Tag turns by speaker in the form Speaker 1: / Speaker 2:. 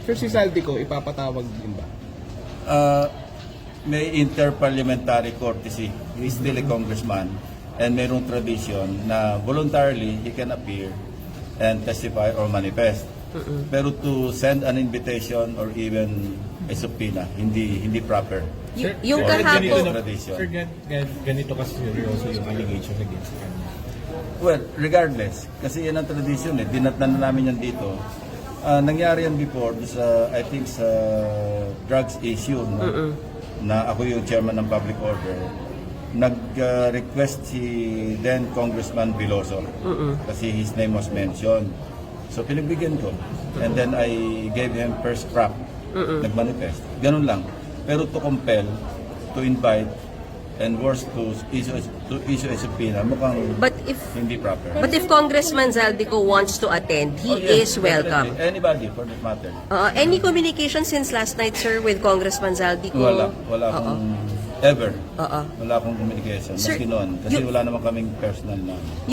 Speaker 1: Sir, si Zaldico, ipapatawag din ba?
Speaker 2: May interparliamentary courtesy. He's still a congressman. And mayroong tradition na voluntarily he can appear and testify or manifest. Pero to send an invitation or even a subpoena, hindi proper.
Speaker 3: Yung
Speaker 2: Or
Speaker 3: kahapon,
Speaker 2: tradition.
Speaker 4: Sir, ganito kasi seryoso yung allegation against him.
Speaker 2: Well, regardless, kasi yan ang tradition eh. Dinatnan na namin yan dito. Nangyari yan before sa, I think, sa drugs issue, no? Na ako yung chairman ng public order. Nag-request si then Congressman Veloso kasi his name was mentioned. So pinagbigyan ko. And then I gave him first crack. Nag-manifest. Ganun lang. Pero to compel, to invite, and worse to issue a subpoena, mukhang hindi proper.
Speaker 3: but if Congressman Zaldico wants to attend, he is welcome.
Speaker 2: Definitely. Anybody for that matter.
Speaker 3: Any communication since last night, sir, with Congressman Zaldico?
Speaker 2: Wala akong ever.
Speaker 3: Oo.
Speaker 2: Wala akong communication.
Speaker 3: Sir,
Speaker 2: Maski noon. Kasi wala naman kaming personal na